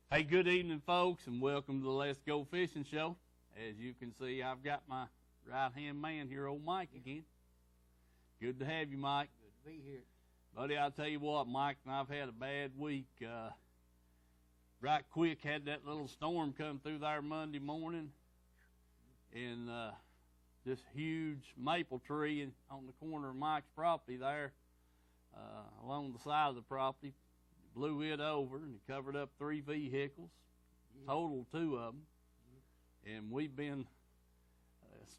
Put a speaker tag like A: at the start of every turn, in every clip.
A: Hey, good evening, folks, and welcome to the Let's Go Fishing Show. As you can see, I've got my right-hand man here, old Mike, again. Good to have you, Mike.
B: Good to be here.
A: Buddy, I'll tell you what, Mike and I've had a bad week. Right quick, had that little storm come through there Monday morning, and this huge maple tree on the corner of Mike's property there, along the side of the property, blew it over, and it covered up 3 vehicles, total 2 of them. And we've been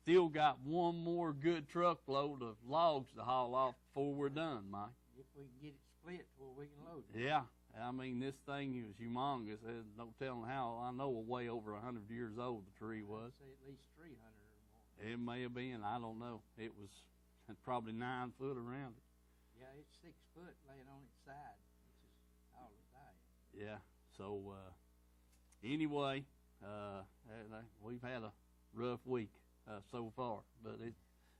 A: still got one more good truckload of logs to haul off before we're done, Mike.
B: If we can get it split where we can load it.
A: Yeah, I mean, this thing is humongous. There's no telling how. I know way over 100 years old the tree was.
B: I'd say at least 300 or more.
A: It may have been. I don't know. It was probably 9 foot around it.
B: Yeah, it's 6 foot laying on its side, which is all it died.
A: Yeah. So anyway, we've had a rough week so far, but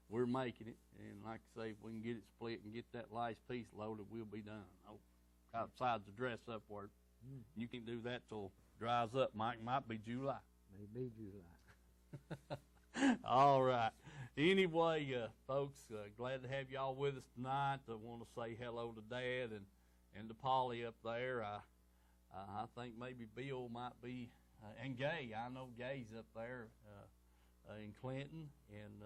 A: we're making it. And like I say, if we can get it split and get that last piece loaded, we'll be done. Oh, outside's the dress up work. You can do that till it dries up, Mike. Might be July.
B: Maybe July.
A: All right. Anyway, folks, glad to have y'all with us tonight. I want to say hello to Dad and to Polly up there. I think maybe Bill might be, and Gay. I know Gay's up there in Clinton, and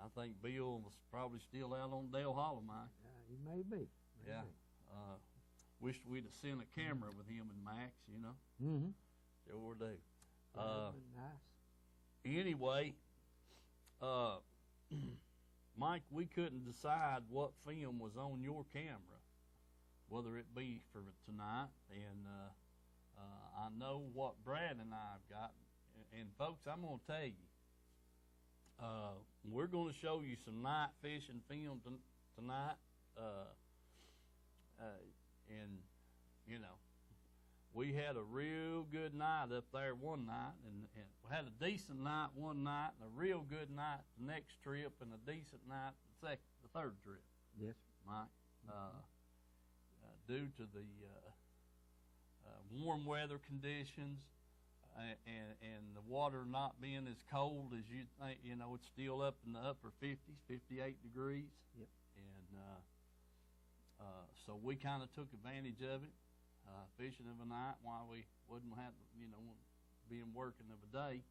A: I think Bill was probably still out on Dale Hollow, Mike.
B: Yeah, he may be.
A: Yeah. Wished we'd have sent a camera with him and Max, you know.
B: Mm-hmm.
A: Sure do.
B: Nice.
A: Anyway, Mike, we couldn't decide what film was on your camera, whether it be for tonight, and I know what Brad and I have got, and folks, I'm going to tell you, we're going to show you some night fishing film tonight, and, you know, we had a real good night up there one night, and we had a decent night one night, and a real good night the next trip, and a decent night the third trip.
B: Yes.
A: Mike, due to the warm weather conditions and the water not being as cold as you think, you know, it's still up in the upper 50s, 58 degrees.
B: Yep.
A: And so we kind of took advantage of it. Fishing of a night while we wouldn't have, you know, being working of a day.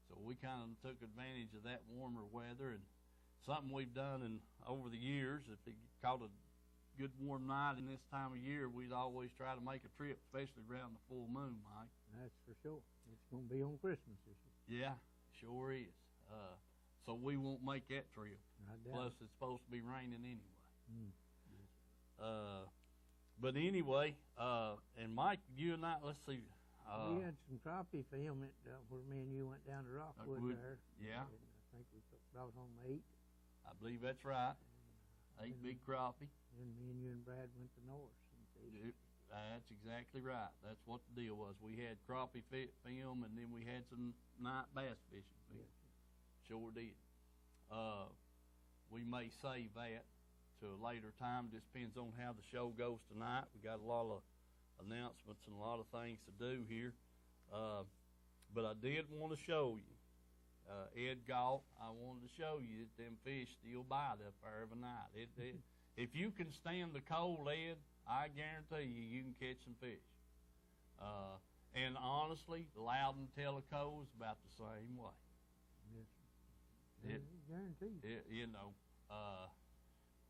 A: So we kind of took advantage of that warmer weather, and something we've done over the years, if it caught a good warm night in this time of year, we'd always try to make a trip, especially around the full moon, Mike.
B: That's for sure. It's going to be on Christmas this year.
A: Yeah, sure is. So we won't make that trip. Plus, it's supposed to be raining anyway. But anyway, and Mike, you and I, let's see.
B: We had some crappie film where me and you went down to Rockwood there.
A: Yeah.
B: And I think we brought home 8.
A: I believe that's right. 8 big crappie.
B: And me and you and Brad went to Norris.
A: That's exactly right. That's what the deal was. We had crappie film, and then we had some night bass fishing film. Yeah. Sure did. We may save that to a later time. Just depends on how the show goes tonight. We got a lot of announcements and a lot of things to do here. But I did want to show you, Ed Galt, I wanted to show you that them fish still bite up there every night. If you can stand the cold, Ed, I guarantee you can catch some fish. And honestly, Loudon Teleco is about the same way.
B: Yes. Guaranteed.
A: You know,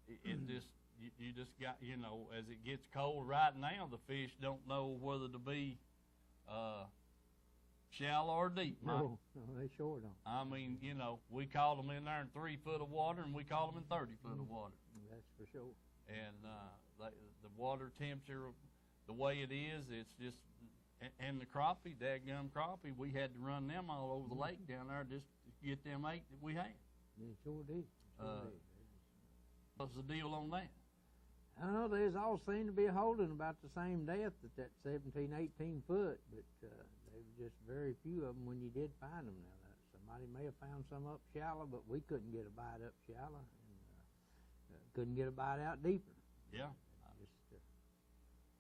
A: it just you just got, you know, as it gets cold right now, the fish don't know whether to be shallow or deep.
B: No, they sure don't.
A: I mean, you know, we call them in there in 3 foot of water, and we call them in 30 foot of water.
B: That's for sure.
A: And the water temperature, the way it is, it's just, and the crappie, daggum crappie, we had to run them all over the lake down there just to get them 8 that we had.
B: They sure did.
A: What's the deal on that?
B: I don't know, they all seem to be holding about the same depth at that 17, 18 foot, but they were just very few of them when you did find them. Now, somebody may have found some up shallow, but we couldn't get a bite up shallow, and couldn't get a bite out deeper.
A: Yeah.
B: Just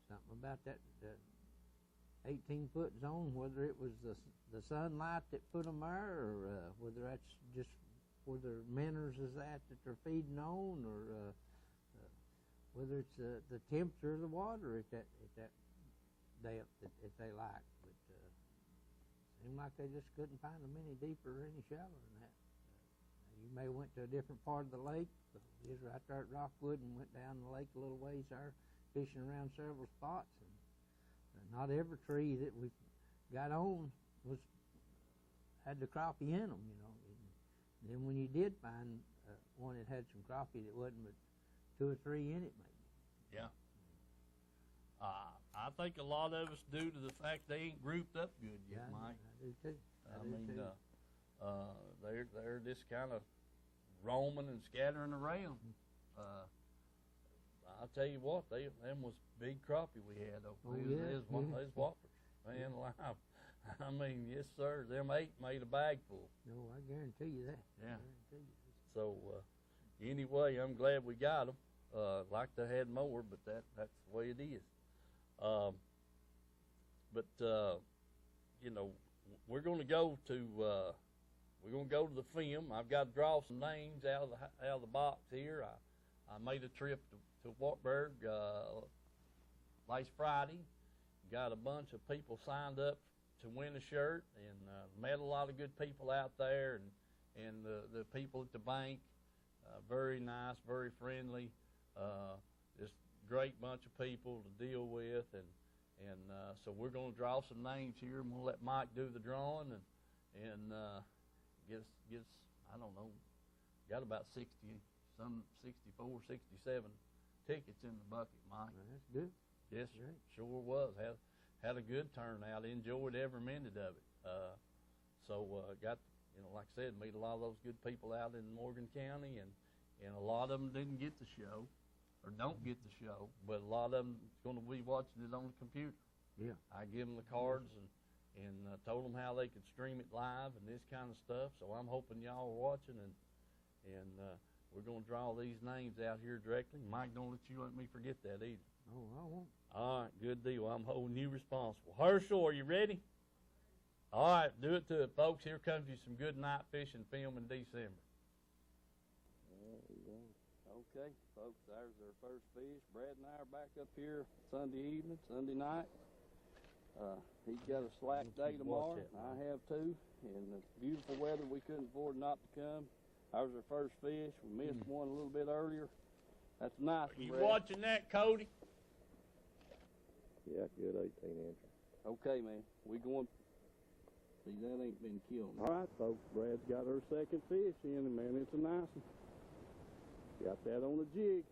B: something about that 18-foot zone, whether it was the sunlight that put them there, or whether that's just where their minnows is at that they're feeding on, or whether it's the temperature of the water at that depth that they like. But it seemed like they just couldn't find them any deeper or any shallower than that. You may have went to a different part of the lake, but we was right there at Rockwood and went down the lake a little ways there, fishing around several spots. And not every tree that we got on had the crappie in them, you know. And then when you did find one that had some crappie that wasn't but 2 or 3 in it, maybe.
A: Yeah. I think a lot of us due to the fact they ain't grouped up good yet, Mike.
B: I do too.
A: I mean, they're just kind of roaming and scattering around. I'll tell you what, them was big crappie we had over there. Those whoppers, man, alive. I mean, yes, sir. Them 8 made a bag full.
B: No, I guarantee you that.
A: Yeah.
B: I guarantee you.
A: So anyway, I'm glad we got them. Like they had more, but that's the way it is. You know, we're going to go to the film. I've got to draw some names out of the box here. I made a trip to Wartburg last Friday. Got a bunch of people signed up to win a shirt, and met a lot of good people out there, and the people at the bank, very nice, very friendly, just great bunch of people to deal with, and so we're going to draw some names here, and we'll let Mike do the drawing, and get I don't know, got about 64, 67 tickets in the bucket, Mike.
B: Well, that's good.
A: Yes,
B: Great.
A: Sure was. Had a good turnout. Enjoyed every minute of it. Got, you know, like I said, meet a lot of those good people out in Morgan County, and a lot of them didn't get the show, or don't get the show, but a lot of them going to be watching it on the computer.
B: Yeah.
A: I give them the cards and told them how they could stream it live and this kind of stuff. So I'm hoping y'all are watching, and we're going to draw these names out here directly. Mike, don't let me forget that either.
B: Oh, I won't.
A: All right, good deal. I'm holding you responsible. Herschel, are you ready? All right, do it to it, folks. Here comes you some good night fishing film in December.
C: Okay, folks, there's our first fish. Brad and I are back up here Sunday evening, Sunday night. He's got a slack day tomorrow. I have too. And the beautiful weather, we couldn't afford not to come. That was our first fish. We missed one a little bit earlier. That's nice.
A: Are you watching that, Cody?
D: Yeah, good 18-incher.
C: Okay, man. We going. See, that ain't been killed.
D: All right, folks. Brad's got her second fish in, and man, it's a nice one. Got that on a jig.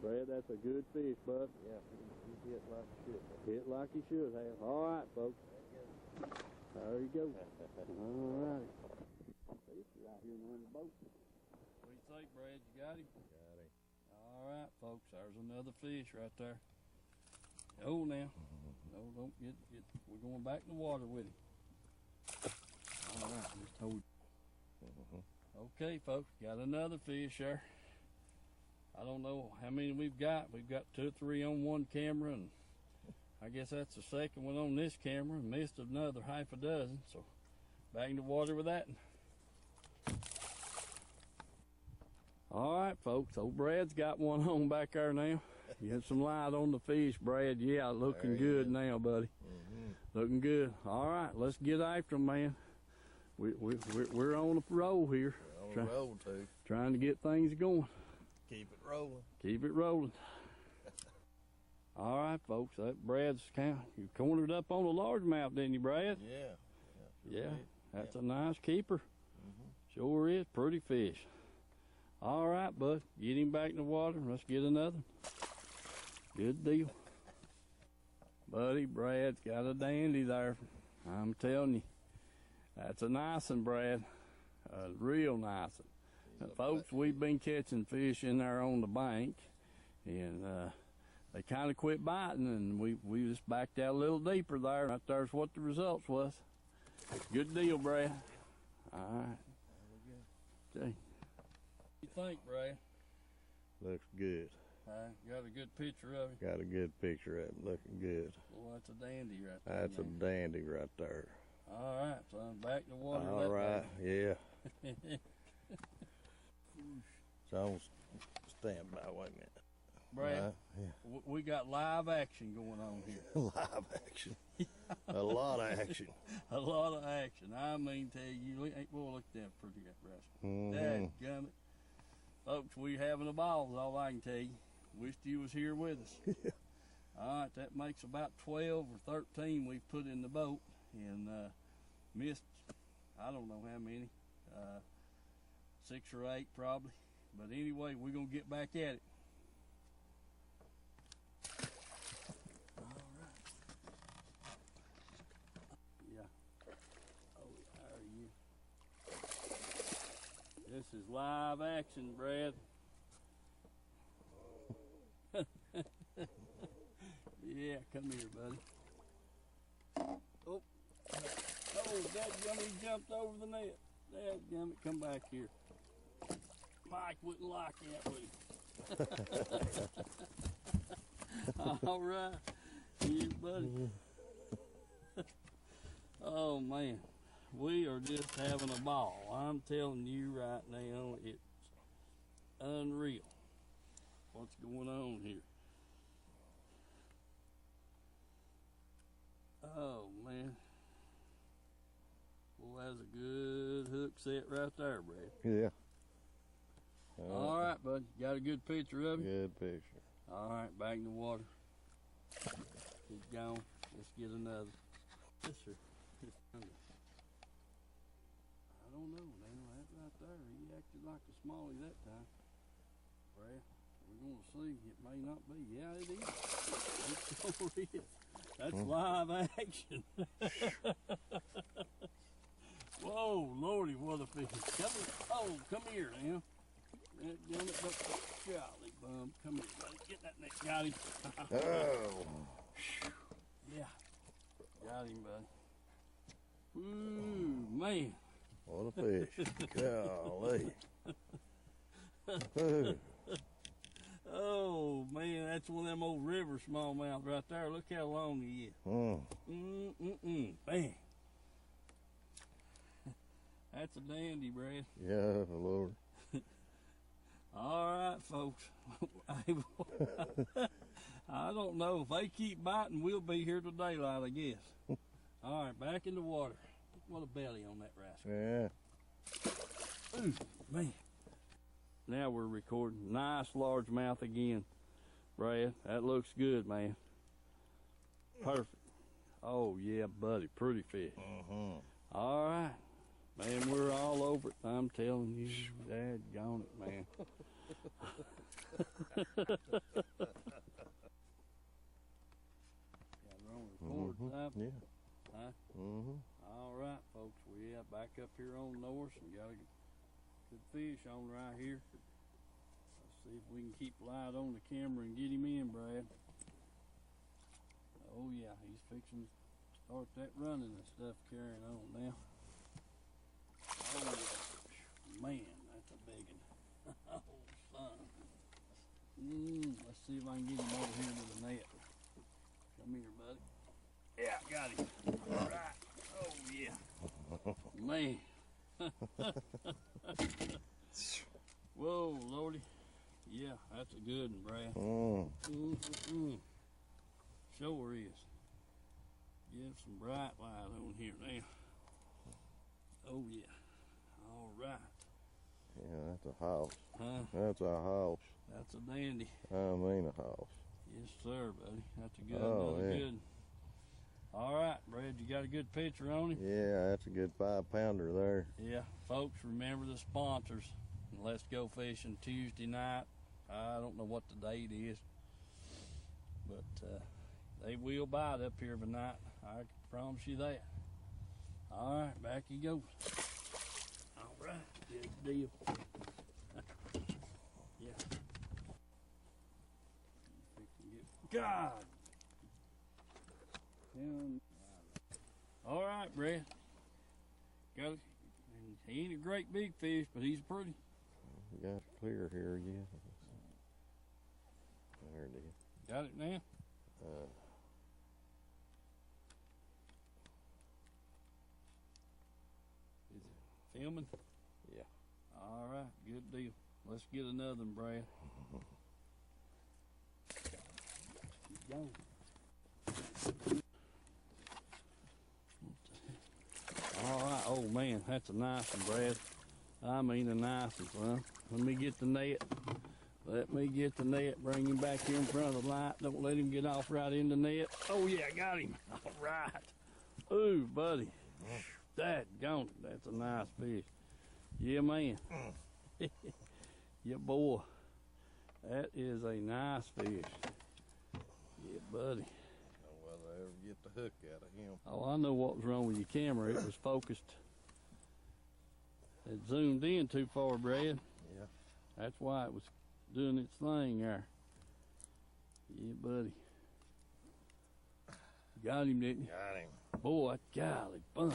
D: Brad, that's a good fish, bud.
C: Yeah, he hit like he should.
D: Hit like he should have. All right, folks. There you go. All right.
C: Fish right here in the boat.
A: What do you think, Brad? You got him?
C: Got him.
A: All right, folks. There's another fish right there. Oh, now. No, don't get. We're going back in the water with him. All right, just hold. Okay, folks, got another fish there. I don't know how many we've got. We've got 2 or 3 on one camera, and I guess that's the second one on this camera. Missed another half a dozen, so back in the water with that. All right, folks, old Brad's got one on back there now. Get some light on the fish, Brad. Yeah, looking good now, buddy. Looking good. All right, let's get after him, man. We're on a roll here.
E: On a roll, too.
A: Trying to get things going.
E: Keep it rolling.
A: Keep it rolling. All right, folks. That Brad's you cornered up on the largemouth, didn't you, Brad?
E: Yeah.
A: Yeah. That's a nice keeper. Sure is. Pretty fish. All right, bud. Get him back in the water. Let's get another. Good deal. Buddy, Brad's got a dandy there. I'm telling you. That's a nice one, Brad. A real nice one. Folks, we've been catching fish in there on the bank, and they kind of quit biting, and we just backed out a little deeper there. Right there's what the results was. Good deal, Brad. All right. Okay. What do you think, Brad?
E: Looks good.
C: Got a good picture of him.
E: Got a good picture of him, looking good.
C: Well, that's a dandy right there.
E: That's a dandy right there.
C: All right, son, back to water.
E: All right, yeah. So I'm stand by. Wait a minute.
C: Brad,
E: Yeah.
C: we got live action going on here.
E: Live action. A lot of action.
C: A lot of action. I mean, tell you, boy, look at that pretty rascal. Dadgummit. Folks, we having a ball is all I can tell you. Wished you was here with us. All right, that makes about 12 or 13 we've put in the boat and missed, I don't know how many, 6 or 8 probably. But anyway, we're going to get back at it. This is live action, Brad. Yeah, come here, buddy. Oh, dadgummit, he jumped over the net. Dadgummit, come back here. Mike wouldn't like that, would he? All right, here, buddy. Oh, man. We are just having a ball. I'm telling you right now, it's unreal what's going on here. Oh, man. Well, that's a good hook set right there, Brad.
E: Yeah.
C: All right, bud. Got a good picture of him?
E: Good picture.
C: All right, back in the water. He's gone. Let's get another. Yes, sir. I don't know, now that right there, he acted like a smallie that time. Brad, we're gonna see. It may not be. Yeah, it is. It sure is. That's live action. Whoa, Lordy, what a fish. Come here now. Golly bum. Come here, buddy. Get that neck. Got him.
E: Oh.
C: Yeah. Got him, buddy. Ooh, man.
E: What a fish. Golly.
C: Oh, man, that's one of them old river smallmouth right there. Look how long he is. Bang. That's a dandy, Brad.
E: Yeah, Lord.
C: All right, folks. I don't know. If they keep biting, we'll be here till daylight, I guess. All right, back in the water. What a belly on that rascal.
E: Yeah.
C: Ooh, man. Now we're recording. Nice largemouth again, Brad. That looks good, man. Perfect. Oh, yeah, buddy. Pretty fish. All right. Man, we're all over it. I'm telling you. Daggone it, man.
E: Yeah.
C: Huh? All right, folks. We are back up here on North and got a good fish on right here. Let's see if we can keep light on the camera and get him in, Brad. Oh yeah, he's fixing to start that running and stuff carrying on now. Oh yeah. Man, that's a big one. Oh son. Let's see if I can get him over here to the net. Come here, buddy. Yeah, got him. All right. Oh yeah. Man. Whoa, Lordy. Yeah, that's a good one, Brad. Sure is. Get some bright light on here now. Oh yeah. All right.
E: Yeah, that's a house.
C: Huh?
E: That's a house.
C: That's a dandy.
E: I mean a house.
C: Yes, sir, buddy. That's a good
E: Oh,
C: another
E: yeah.
C: good one. All right, Brad, you got a good picture on him?
E: Yeah, that's a good 5-pounder there.
C: Yeah, folks, remember the sponsors. Let's Go Fishing Tuesday night. I don't know what the date is, but they will bite up here tonight. I can promise you that. All right, back you go. All right, good deal. Yeah. God. All right, Brad. Got it. He ain't a great big fish, but he's pretty.
E: We got it clear here again. There it is.
C: Got it now? Is it filming?
E: Yeah.
C: All right, good deal. Let's get another one, Brad. Keep going. All right, oh man, that's a nice one, Brad. I mean a nice one, son. Let me get the net. Let me get the net. Bring him back here in front of the light. Don't let him get off right in the net. Oh yeah, I got him. All right. Ooh, buddy. Dadgone it. That's a nice fish. Yeah, man. Yeah, boy. That is a nice fish. Yeah, buddy.
E: Know whether I ever get the hook out of him.
C: Oh, I know what was wrong with your camera. It was focused. It zoomed in too far, Brad.
E: Yeah.
C: That's why it was doing its thing there. Yeah, buddy. Got him, didn't you?
E: Got him.
C: Boy, golly, bump.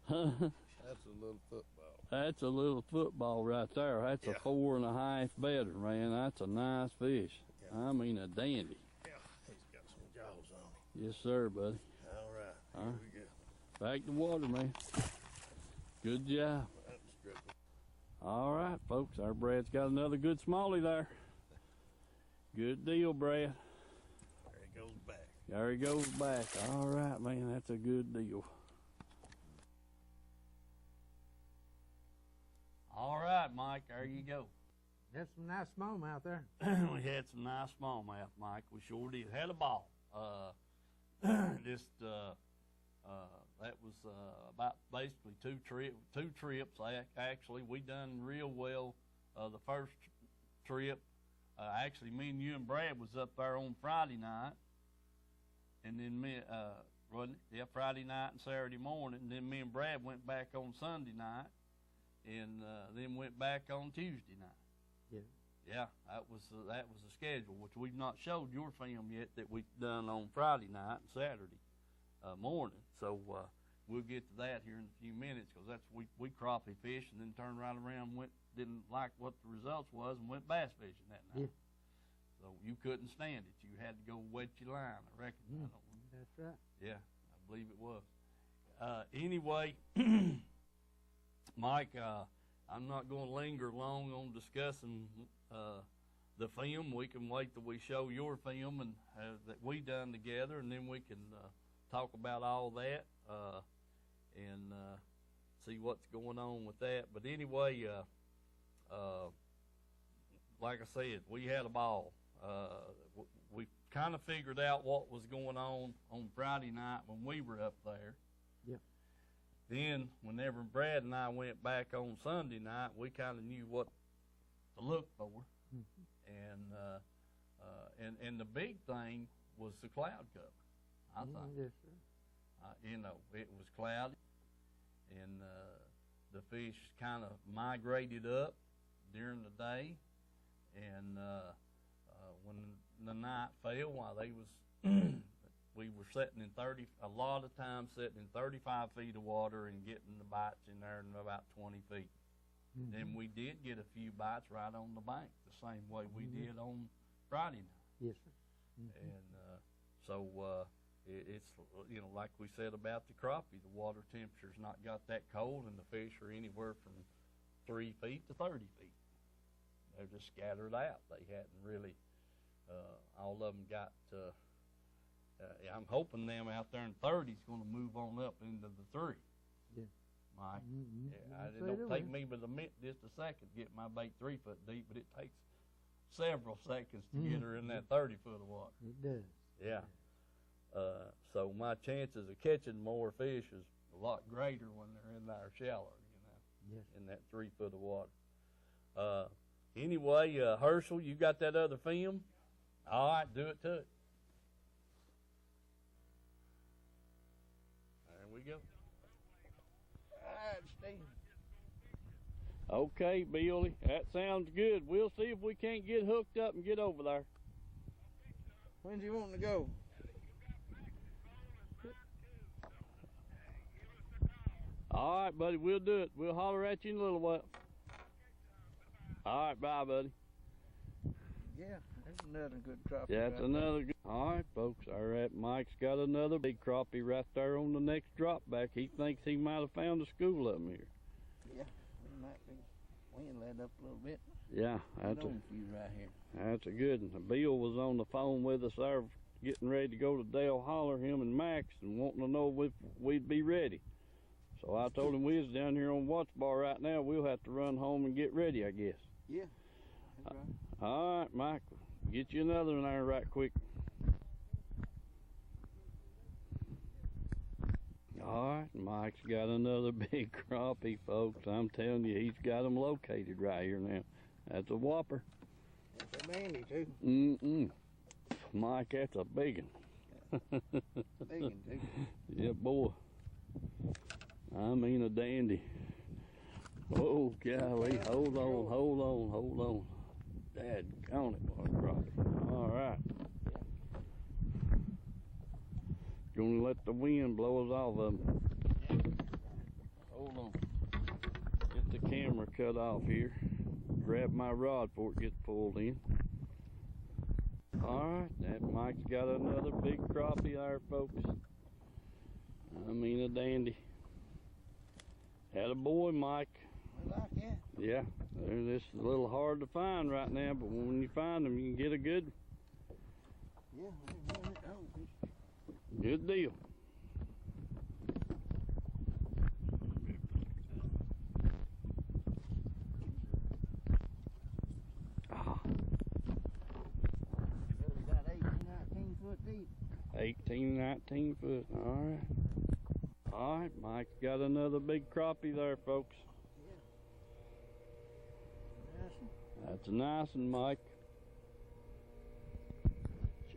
E: That's a little football.
C: That's a little football right there. That's a 4.5 better, man. That's a nice fish.
E: Yeah.
C: I mean a dandy.
E: Yeah, he's got some jaws on him.
C: Yes, sir, buddy.
E: All right, here we go.
C: Back to water, man. Good job.
E: That's stripping.
C: All right, folks. Our Brad's got another good smallie there. Good deal, Brad.
E: There he goes back.
C: There he goes back. All right, man. That's a good deal. All right, Mike. There you go.
B: That's some nice smallmouth there.
A: We had some nice smallmouth, Mike. We sure did. Had a ball. That was about basically two trips. Actually, we done real well the first trip. Actually, me and you and Brad was up there on Friday night, and then Friday night and Saturday morning. And then me and Brad went back on Sunday night, and then went back on Tuesday night.
B: Yeah.
A: Yeah, that was the schedule, which we've not showed your film yet that we done on Friday night and Saturday morning. So we'll get to that here in a few minutes, because that's we crappie fished and then turned right around and didn't like what the results was and went bass fishing that night.
B: Yeah.
A: So you couldn't stand it. You had to go wet your line, I reckon. I don't,
B: That's right.
A: yeah, I believe it was. Anyway, Mike, I'm not going to linger long on discussing the film. We can wait till we show your film and that we done together, and then we can talk about all that and see what's going on with that. But anyway, like I said, we had a ball. We kind of figured out what was going on Friday night when we were up there.
B: Yep.
A: Then, whenever Brad and I went back on Sunday night, we kind of knew what to look for.
B: Mm-hmm.
A: And the big thing was the cloud cover, I think.
B: Yes, sir.
A: It was cloudy, and the fish kind of migrated up during the day, and when the night fell, while they was we were sitting in a lot of times sitting in 35 feet of water and getting the bites in there in about 20 feet.
B: Mm-hmm.
A: Then we did get a few bites right on the bank, the same way we did on Friday night.
B: Yes, sir. Mm-hmm.
A: And so it's, like we said about the crappie, the water temperature's not got that cold, and the fish are anywhere from 3 feet to 30 feet. They're just scattered out. They hadn't really, all of them got, I'm hoping them out there in 30's going to move on up into the 3.
B: Yeah.
A: Mike.
B: Mm-hmm.
A: Yeah, it don't take me but just a second to get my bait 3 foot deep, but it takes several seconds to get her in that 30 foot of water.
B: It does.
A: Yeah. So my chances of catching more fish is a lot greater when they're in there shallow,
B: Yes.
A: in that 3 foot of water. Anyway, Herschel, you got that other film? All right, do it to it. There we go. All right, Steve. Okay, Billy, that sounds good. We'll see if we can't get hooked up and get over there.
E: When's he wanting to go?
A: All right, buddy, we'll do it. We'll holler at you in a little while. All right, bye, buddy.
B: Yeah, There's another good crappie.
A: That's
B: right
A: another good. All right, folks. All right, Mike's got another big crappie right there on the next drop back. He thinks he might have found a school of them here.
B: Yeah, we might be. We can let up a little bit.
A: Yeah, that's a
B: few right here.
A: That's a good one. Bill was on the phone with us there getting ready to go to Dale Holler, him and Max, and wanting to know if we'd be ready. So I told him we was down here on Watts Bar right now. We'll have to run home and get ready, I guess.
B: Yeah, that's right.
A: All right, Mike. Get you another one there right quick. All right, Mike's got another big crappie, folks. I'm telling you, he's got them located right here now. That's a whopper.
B: That's a dandy, too.
A: Mm-mm. Mike, that's a big one.
B: Big one, too.
A: Yeah, boy. I mean a dandy. Oh, golly. Hold on. Dadgone it, what a crappie. All right. Gonna let the wind blow us off of them. Hold on. Get the camera cut off here. Grab my rod before it gets pulled in. Alright, that Mike's got another big crappie there, folks. I mean a dandy. Attaboy, Mike.
B: We like it.
A: Yeah, they're just a little hard to find right now, but when you find them, you can get a good
B: Yeah,
A: Good deal. Ah,
B: we got 18, 19 foot deep.
A: 18, 19 foot. All right, Mike's got another big crappie there, folks. That's a nice one, Mike.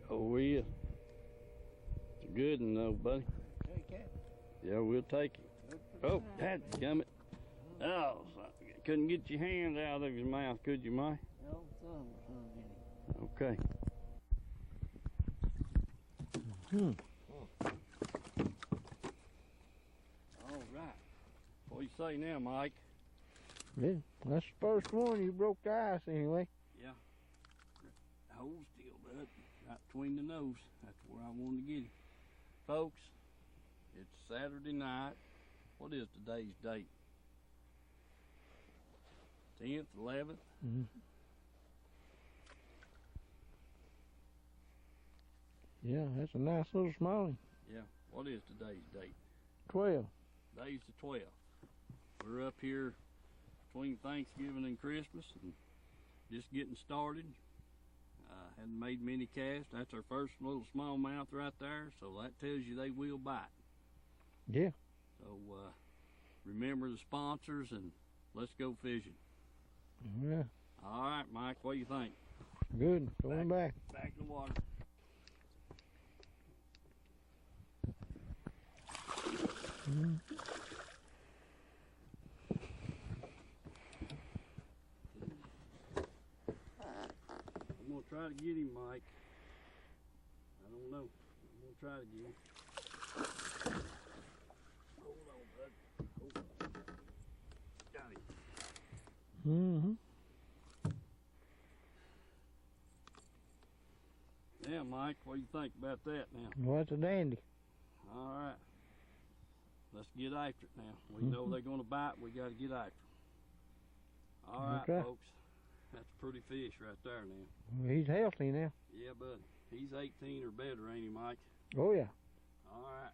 A: Sure is. It's a good one, though, buddy.
B: Take it.
A: Yeah, we'll take it. Oh, dadgummit. Oh, couldn't get your hand out of his mouth, could you, Mike?
B: No, some in it.
A: Okay. All right. What do you say now, Mike?
B: Yeah, that's the first one. You broke the ice anyway.
A: Yeah. Hold still, bud. Right between the nose. That's where I wanted to get him. Folks, it's Saturday night. What is today's date? 10th, 11th?
B: Mm-hmm. Yeah, that's a nice little smallie.
A: Yeah. What is today's date?
B: 12.
A: Today's the 12th. We're up here between Thanksgiving and Christmas and just getting started. Hadn't made many casts. That's our first little smallmouth right there, so that tells you they will bite.
B: Yeah.
A: So remember the sponsors and let's go fishing.
B: Yeah.
A: All right, Mike, what do you think?
B: Good. Going back.
A: Back in the water.
B: Mm-hmm.
A: I'm going to try to get him, Mike. I don't know. I'm going to try to get him. Hold on, bud. Hold on. Got him.
B: Mm-hmm.
A: Yeah, Mike, what do you think about that now?
B: What's a dandy?
A: All right. Let's get after it now. We know they're going to bite. We got to get after them. All right,
B: Okay.
A: folks. That's a pretty fish right there now.
B: Well, he's healthy now.
A: Yeah, bud. He's 18 or better, ain't he, Mike?
B: Oh, yeah.
A: All right.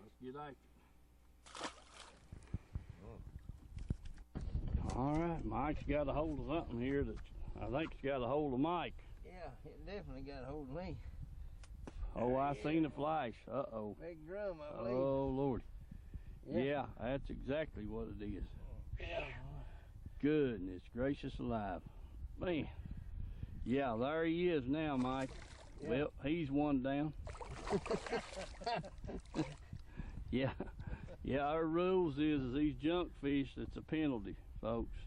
A: Let's get after it. All right. Mike's got a hold of something here that I think's got a hold of Mike.
B: Yeah, it definitely got a hold of me.
A: Oh, I seen a flash. Uh-oh.
B: Big drum, I believe.
A: Oh, Lord.
B: Yeah.
A: Yeah, that's exactly what it is.
B: Yeah.
A: Goodness gracious alive. Man. Yeah, there he is now, Mike.
B: Yeah.
A: Well, he's one down. Yeah. Yeah, our rules is these junk fish, it's a penalty, folks.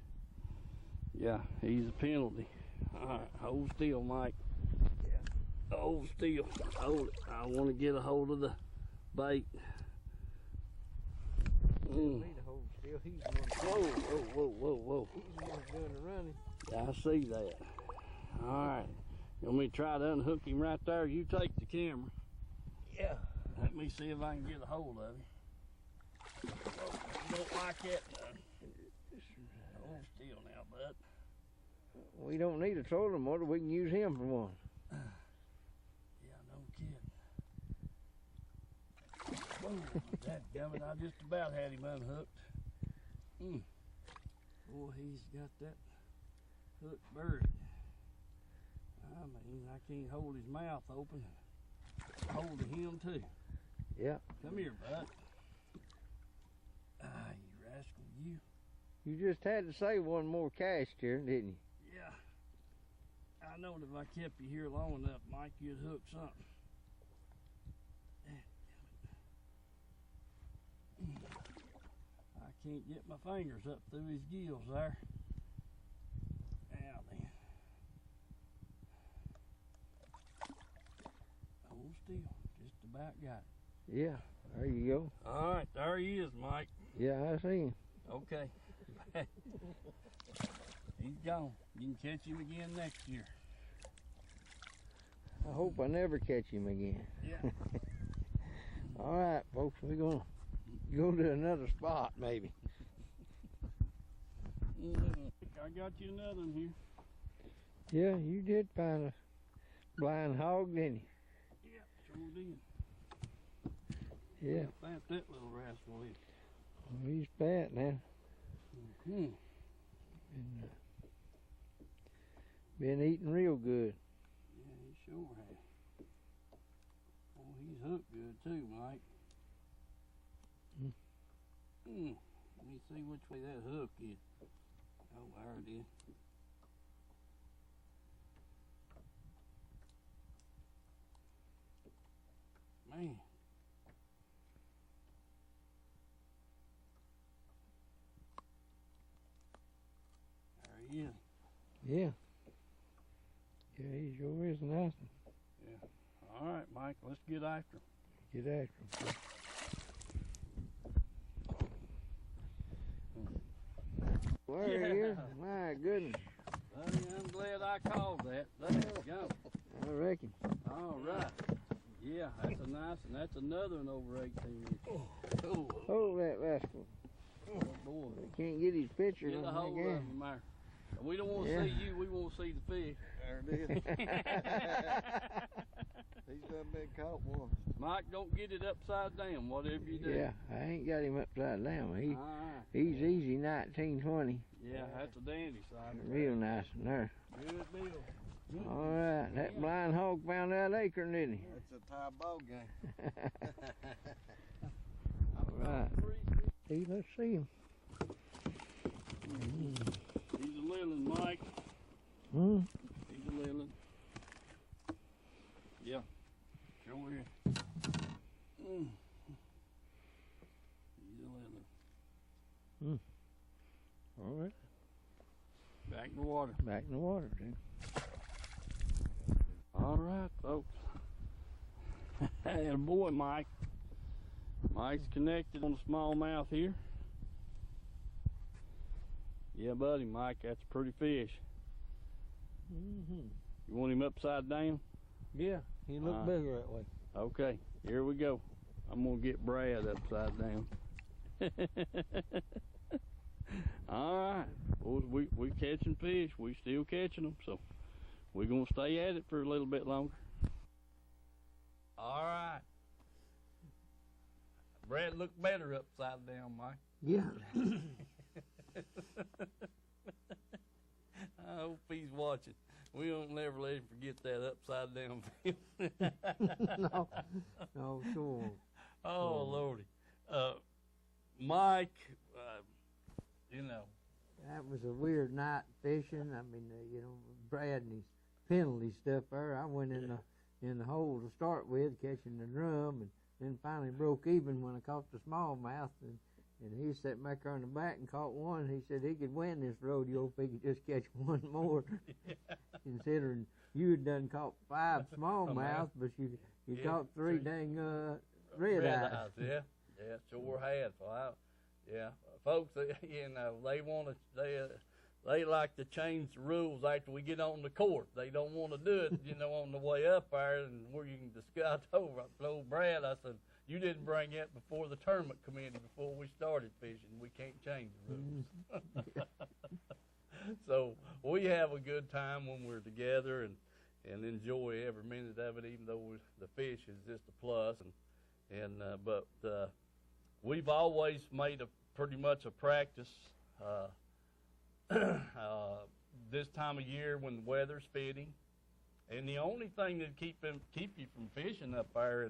A: Yeah, he's a penalty. All right, hold still, Mike. Yeah. Hold still. Hold it. I want to get a hold of the bait.
B: Me to hold still. He's the one.
A: Whoa.
B: He's the one doing the running.
A: I see that. All right.
C: You want me to try to unhook him right there? You take the camera.
B: Yeah.
C: Let me see if I can get a hold of him. Oh, you don't like that? Hold still now, bud.
B: We don't need a trolling motor. We can use him for one.
C: Yeah, no kidding. Whoa, dadgummit, I just about had him unhooked. Boy, he's got that hook buried. I mean, I can't hold his mouth open. Hold of him too.
B: Yeah.
C: Come here, bud. Ah, you rascal, you.
B: You just had to say one more cast here, didn't you?
C: Yeah. I know that if I kept you here long enough, Mike, you'd hook something. I can't get my fingers up through his gills there. Now then. Hold still. Just about got it.
B: Yeah. There you go.
C: All right, there he is, Mike.
B: Yeah, I see him.
C: Okay. He's gone. You can catch him again next year.
B: I hope I never catch him again.
C: Yeah.
B: All right, folks, we're gonna go to another spot, maybe.
C: I got you another one here.
B: Yeah, you did find a blind hog, didn't you?
C: Yeah, sure did.
B: Yeah.
C: Fat that little rascal is.
B: Well, he's fat now.
C: Mm-hmm.
B: Been eating real good.
C: Yeah, he sure has. Oh, he's hooked good too, Mike. Let me see which way that hook is. Oh, there it is. Man. There he is.
B: Yeah. Yeah, he sure is a nice one.
C: Yeah. All right, Mike, let's get after him.
B: Get after him. There he is. My goodness.
C: Buddy, I'm glad I called that. There you go.
B: I reckon.
C: All right. Yeah, that's a nice one. That's another one over 18 inches. Oh,
B: Hold that rascal.
C: oh boy.
B: Can't get his picture
C: Get a
B: on
C: hold
B: that
C: of
B: guy.
C: him there. We don't want to
B: Yeah.
C: see you, we want to see the fish.
E: There it is. He's done been caught once.
C: Mike, don't get it upside down, whatever you do.
B: Yeah, I ain't got him upside down.
C: All right.
B: He's easy 1920.
C: Yeah, that's a dandy size.
B: Real nice one there.
C: Good deal.
B: All right, that blind hog found that acorn, didn't he?
E: That's a tie ball game.
B: All right. See, let's see him.
C: He's a lilin, Mike.
B: Hmm?
C: He's a lilin. Yeah. Sure is. He's a lilin.
B: All right.
C: Back in the water.
B: Back in the water, dude.
C: All right, folks. And boy, Mike. Mike's connected on the smallmouth here. Yeah, buddy, Mike, that's a pretty fish.
B: Mm-hmm.
C: You want him upside down?
B: Yeah, he look bigger that way.
C: Okay, here we go. I'm gonna get Brad upside down. All right, boys, we catching fish. We still catching them, so we're gonna stay at it for a little bit longer. All right. Brad look better upside down, Mike.
B: Yeah.
C: I hope he's watching. We don't never let him forget that upside down film.
B: No, sure.
C: Oh, Lordy. Mike, you know.
B: That was a weird night fishing. I mean, you know, Brad and his penalty stuff there. I went in the hole to start with, catching the drum, and then finally broke even when I caught the smallmouth. And he sat back there in the back and caught one. He said he could win this rodeo if he could just catch one more. Considering you had done caught 5 smallmouth, but you caught 3 dang red eyes.
C: Yeah, sure had. Well, yeah, folks, you know,
A: they like to change the rules after we get on the court. They don't want to do it, you know, on the way up there and where you can discuss over. I told Brad, I said, you didn't bring it before the tournament committee before we started fishing. We can't change the rules. So we have a good time when we're together and enjoy every minute of it, even though the fish is just a plus. But we've always made a pretty much a practice this time of year when the weather's fitting, and the only thing that keep you from fishing up there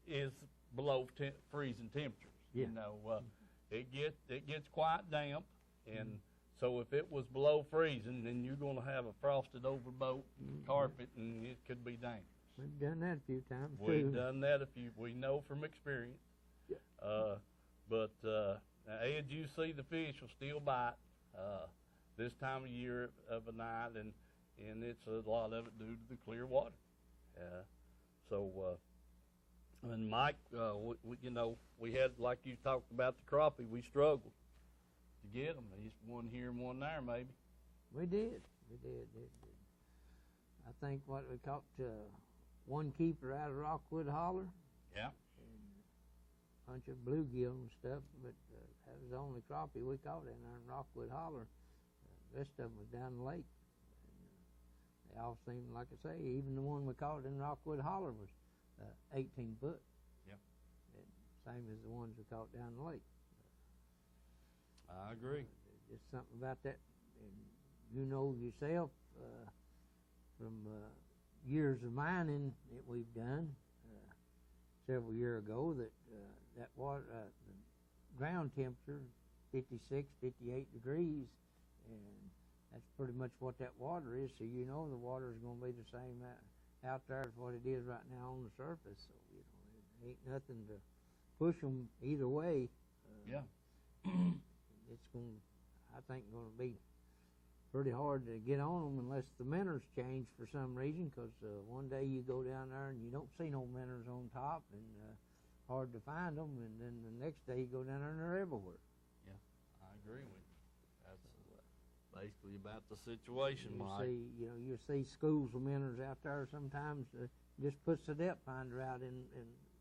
A: is below freezing temperatures.
B: Yeah.
A: You know, it gets quite damp, and so if it was below freezing, then you're going to have a frosted over boat carpet, and it could be dangerous.
B: We've done that a few times too.
A: We've done that a few. We know from experience.
B: Yeah.
A: But as you see, the fish will still bite this time of year of a night, and it's a lot of it due to the clear water. And Mike, you know, we had, like you talked about the crappie, we struggled to get them. Just one here and one there, maybe.
B: We did. I think what we caught one keeper out of Rockwood Holler.
A: Yeah.
B: And a bunch of bluegill and stuff, but that was the only crappie we caught in there in Rockwood Holler. The rest of them was down the lake. And, they all seemed, like I say, even the one we caught in Rockwood Holler was 18 foot.
A: Yep.
B: Same as the ones we caught down the lake.
A: I agree.
B: Just something about that, and you know yourself from years of mining that we've done several years ago that that water, the ground temperature, 56, 58 degrees, and that's pretty much what that water is. So you know the water is going to be the same out there as what it is right now on the surface. So you know it ain't nothing to push them either way.
A: Yeah.
B: It's going, I think, going to be pretty hard to get on them unless the minnows change for some reason. Because one day you go down there and you don't see no minnows on top, and hard to find them. And then the next day you go down there and they're everywhere.
A: Yeah, I agree with you. That's basically about the situation, Mike.
B: You see schools of minnows out there sometimes. Just puts the depth finder out and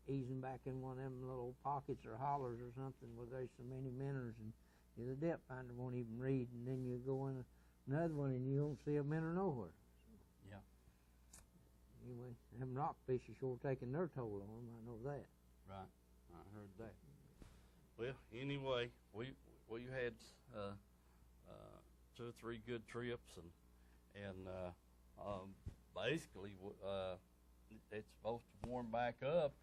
B: easing back in one of them little pockets or hollers or something where there's so many minnows, and the depth finder won't even read, and then you go in another one and you don't see a minnow nowhere. So,
A: yeah.
B: Anyway, them rockfish are sure taking their toll on them. I know that.
A: Right. I heard that. Well, anyway, we had 2 or 3 good trips, and basically it's supposed to warm back up.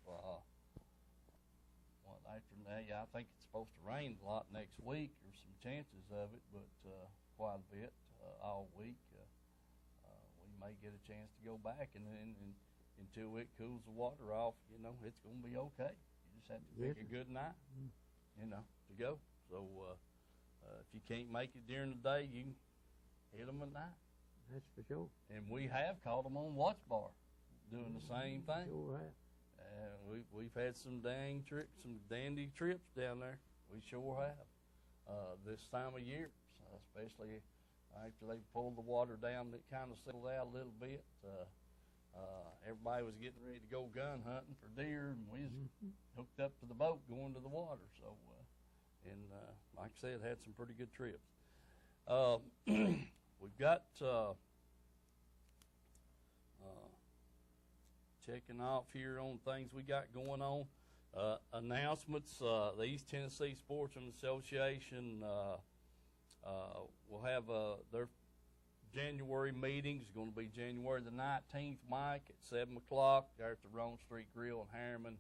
A: I think it's supposed to rain a lot next week. There's some chances of it, but quite a bit all week. We may get a chance to go back, and then until it cools the water off, you know, it's going to be okay. You just have to pick a good night, you know, to go. So if you can't make it during the day, you can hit them at night.
B: That's for sure.
A: And we have caught them on watch bar doing the same thing.
B: Sure have.
A: We've had some dandy trips down there. We sure have. This time of year, especially after they pulled the water down, that kind of settled out a little bit. Everybody was getting ready to go gun hunting for deer, and we was hooked up to the boat going to the water. So, like I said, had some pretty good trips. We've got checking off here on things we got going on. Announcements, the East Tennessee Sportsman Association will have their January meeting. Is going to be January the 19th, Mike, at 7 o'clock there at the Rome Street Grill in Harriman.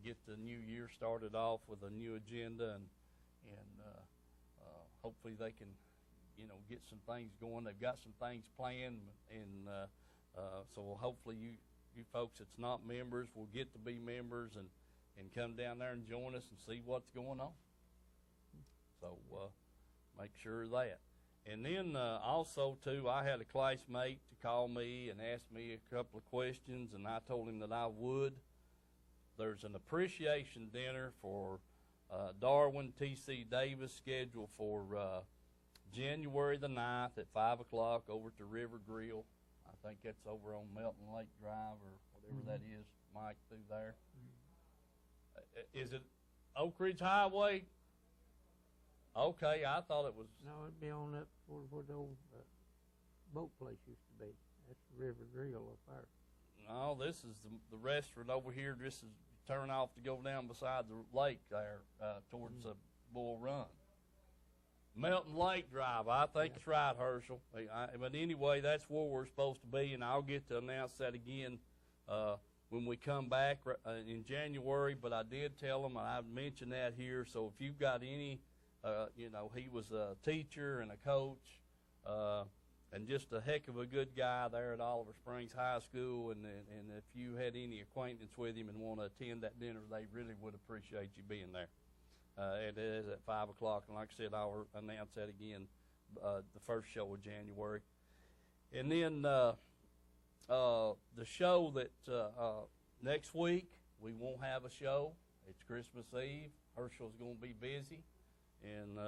A: Get the new year started off with a new agenda, and hopefully they can, you know, get some things going. They've got some things planned, and so hopefully you folks that's not members will get to be members and come down there and join us and see what's going on. So make sure of that. And then also, too, I had a classmate to call me and ask me a couple of questions, and I told him that I would. There's an appreciation dinner for Darwin T.C. Davis scheduled for January the 9th at 5 o'clock over at the River Grill. I think that's over on Melton Lake Drive or whatever that is, Mike, through there. Is it Oak Ridge Highway? Okay, I thought it was.
B: No, it'd be on up where the old boat place used to be. That's the River Grill up there.
A: No, this is the restaurant over here. This is turn off to go down beside the lake there towards the Bull Run. Melton Lake Drive, I think it's right, Herschel. But anyway, that's where we're supposed to be, and I'll get to announce that again when we come back in January. But I did tell them, and I mentioned that here, so if you've got any, he was a teacher and a coach, and just a heck of a good guy there at Oliver Springs High School, and if you had any acquaintance with him and want to attend that dinner, they really would appreciate you being there. It is at 5 o'clock, and like I said, I'll announce that again the first show of January. And then the show that next week, we won't have a show. It's Christmas Eve. Herschel's going to be busy, and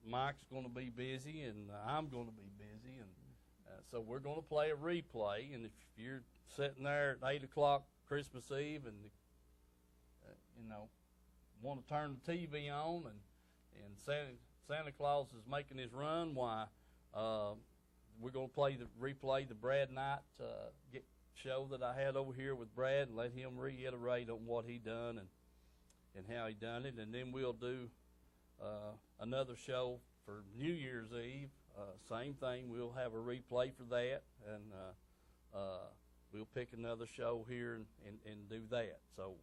A: Mike's going to be busy, and I'm going to be busy, and so we're going to play a replay. And if you're sitting there at 8 o'clock Christmas Eve and want to turn the TV on and Santa Claus is making his run, why we're going to replay the Brad Knight show that I had over here with Brad and let him reiterate on what he done and how he done it, and then we'll do another show for New Year's Eve. Same thing, we'll have a replay for that, and we'll pick another show here and do that. So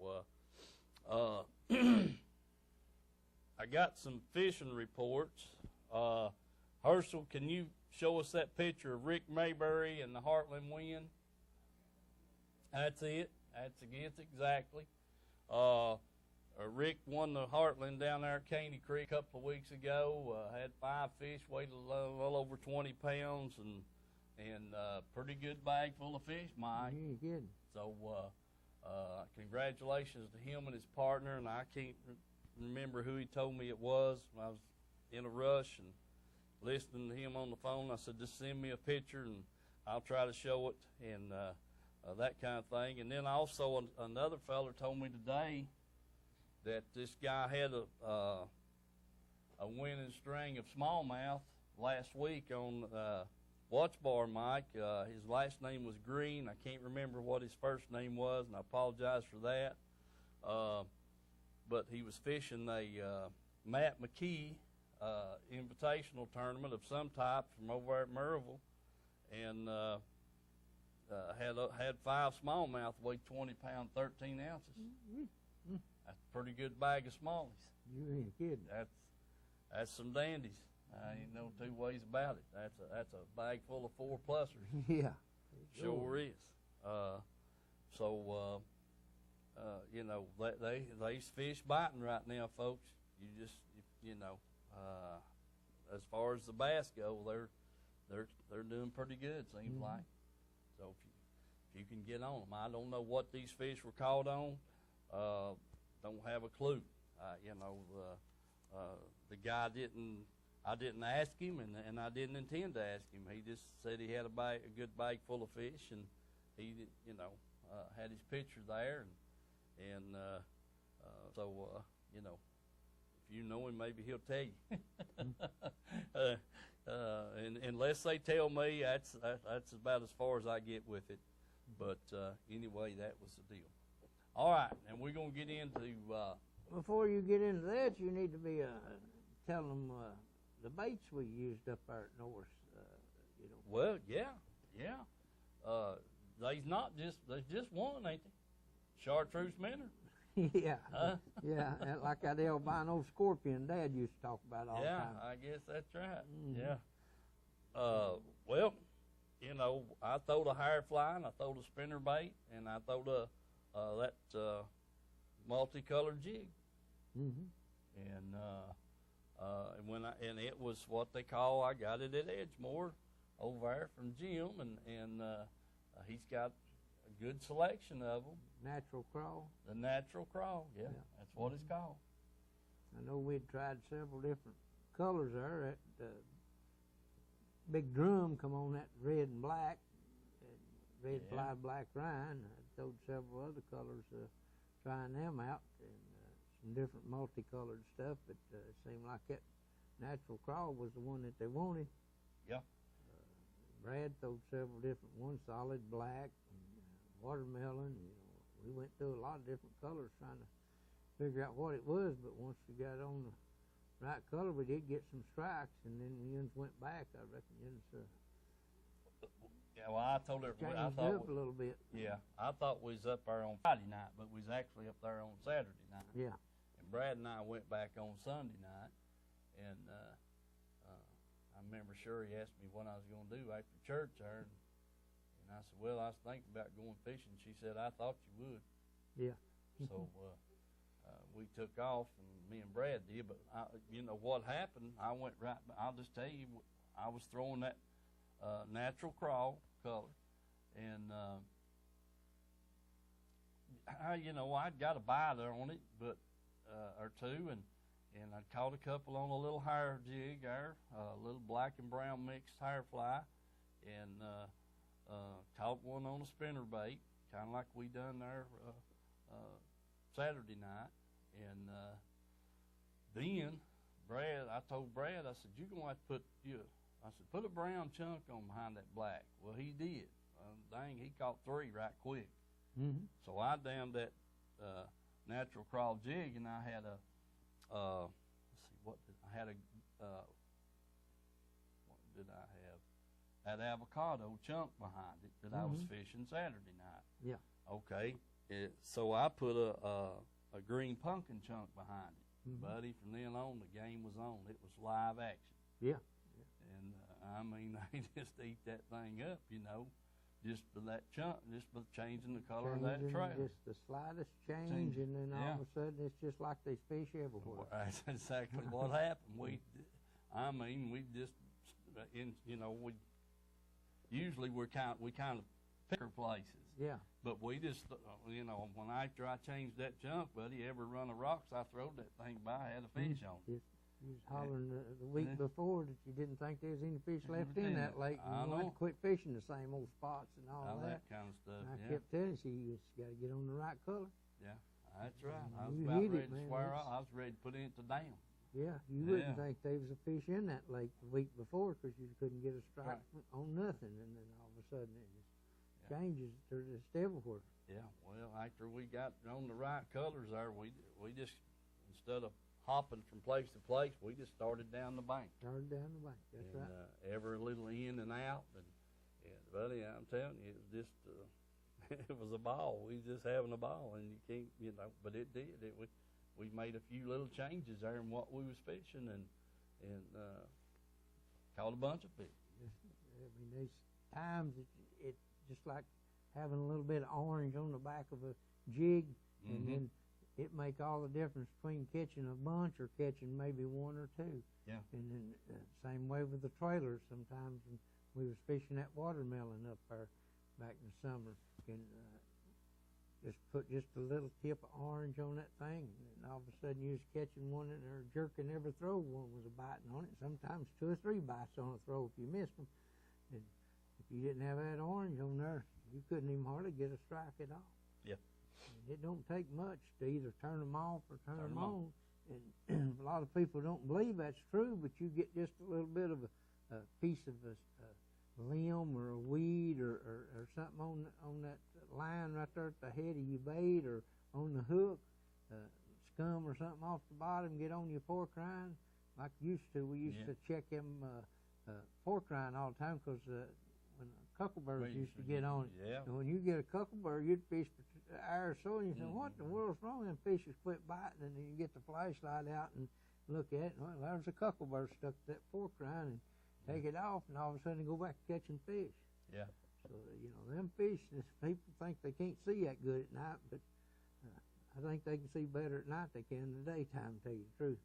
A: I got some fishing reports. Herschel, can you show us that picture of Rick Mayberry and the Heartland Wind? That's it. That's exactly. Rick won the Heartland down there at Caney Creek a couple of weeks ago. Had 5 fish, weighed a little over 20 pounds, and pretty good bag full of fish, Mike.
B: You ain't kidding.
A: So congratulations to him and his partner, and I can't remember who he told me it was. I was in a rush and listening to him on the phone. I said, just send me a picture, and I'll try to show it, and that kind of thing. And then also another feller told me today that this guy had a winning string of smallmouth last week on Watch Bar, Mike. His last name was Green. I can't remember what his first name was, and I apologize for that. But he was fishing a Matt McKee invitational tournament of some type from over at Maryville, and had 5 smallmouth, weighed 20 pounds, 13 ounces.
B: Mm-hmm.
A: That's a pretty good bag of smallies.
B: You ain't kidding.
A: That's some dandies. Ain't no two ways about it. That's a bag full of 4-plussers.
B: Yeah.
A: Sure is. They's fish biting right now, folks. You just, as far as the bass go, they're doing pretty good. Seems like. So if you can get on them, I don't know what these fish were caught on. Don't have a clue. The guy didn't. I didn't ask him, and I didn't intend to ask him. He just said he had a good bag full of fish, and he, had his picture there, and if you know him, maybe he'll tell you. And unless they tell me, that's about as far as I get with it. But anyway, that was the deal. All right, and we're gonna get into.
B: Before you get into that, you need to be telling them the baits we used up there at North.
A: Well, yeah. There's just one, ain't they? Chartreuse minnow.
B: Yeah.
A: Huh?
B: Yeah, and like that albino scorpion Dad used to talk about all the time.
A: Yeah, I guess that's right.
B: Mm-hmm.
A: Yeah. Well, I throwed a hair fly, and I throwed a spinner bait, and I throwed that multicolored jig.
B: Mm-hmm.
A: And it was what they call, I got it at Edgemore over there from Jim, and he's got a good selection of them.
B: Natural crawl.
A: The natural crawl, yeah. That's what it's called.
B: I know we'd tried several different colors there. That big drum come on that red and black, and red fly, black Ryan. I told several other colors trying them out, and some different multicolored stuff, but it seemed like that natural crawl was the one that they wanted.
A: Yeah.
B: Brad told several different ones, solid black, and, watermelon. You know, we went through a lot of different colors trying to figure out what it was, but once we got on the right color, we did get some strikes, and then the ends went back. I reckon it's
A: Yeah, well, I told everybody, I
B: changed
A: thought,
B: up a little bit.
A: yeah, I thought we was up there on Friday night, but we was actually up there on Saturday night.
B: Yeah.
A: And Brad and I went back on Sunday night, and I remember Sherry asked me what I was going to do after church there, and I said, well, I was thinking about going fishing. She said, I thought you would.
B: Yeah.
A: So we took off, and me and Brad did, but you know what happened, I went right, I'll just tell you, I was throwing that natural crawl color, and you know, I'd got a bite on it, but or two, and I caught a couple on a little hair jig there, a little black and brown mixed hair fly, and caught one on a spinner bait, kind of like we done there Saturday night, and then Brad, I told Brad, I said, you're going to have to put a brown chunk on behind that black. Well, he did. Dang, he caught 3 right quick.
B: Mm-hmm.
A: So I damned that natural crawl jig, and I had what did I have? That avocado chunk behind it that I was fishing Saturday night.
B: Yeah.
A: Okay. So I put a green pumpkin chunk behind it. Buddy, from then on, the game was on. It was live action.
B: Yeah.
A: And I mean, they just eat that thing up, you know, just for that chunk, just for changing the color of that trail.
B: Just the slightest change, and then all of a sudden it's just like there's fish everywhere.
A: That's exactly what happened. We just, you know, usually we kind of pick our places.
B: Yeah.
A: But we just, you know, after I changed that chunk, buddy, every run of rocks I throwed that thing by had a fish on it.
B: You was hollering the week before that you didn't think there was any fish left in that lake, and
A: I
B: you had to quit fishing the same old spots and all that.
A: kind of stuff.
B: And I kept telling you just got to get on the right color.
A: Yeah, that's right. I was
B: You
A: about
B: hit
A: ready
B: it,
A: to
B: man.
A: swear off. I was ready to put it into dam.
B: Yeah, you wouldn't think there was a fish in that lake the week before because you couldn't get a strike on nothing, and then all of a sudden it just changes. They're just everywhere.
A: Yeah, well, after we got on the right colors there, we just, instead of hopping from place to place, we just started down the bank.
B: Started down the bank, that's
A: and,
B: right.
A: Every little in and out, and buddy, I'm telling you, it was just, it was a ball. We was just having a ball, and you can't, you know, but it did. We made a few little changes there in what we was fishing, and caught a bunch of fish.
B: I mean, there's times it just like having a little bit of orange on the back of a jig, and then it make all the difference between catching a bunch or catching maybe 1 or 2.
A: Yeah.
B: And then same way with the trailers. Sometimes when we was fishing that watermelon up there back in the summer, and just put just a little tip of orange on that thing, and all of a sudden you was catching one and or jerking every throw one was a biting on it. Sometimes 2 or 3 bites on a throw if you missed them. And if you didn't have that orange on there, you couldn't even hardly get a strike at all.
A: Yeah.
B: And it don't take much to either turn them off or turn them on. And a lot of people don't believe that's true, but you get just a little bit of a piece of a limb or a weed or something on that line right there at the head of your bait or on the hook, scum or something off the bottom, get on your pork rind like you used to. We used to check them pork rind all the time because when cuckleburrs used to get on it.
A: Yeah.
B: And when you get a cuckleburr, you'd fish for an hour or so, and you say, what in the world's wrong? And fishes quit biting, and then you get the flashlight out and look at it, and well, there's a cuckleburr stuck to that pork rind, and take it off, and all of a sudden go back to catching fish.
A: Yeah.
B: So, you know, them fish, people think they can't see that good at night, but I think they can see better at night than they can in the daytime, to tell you the truth.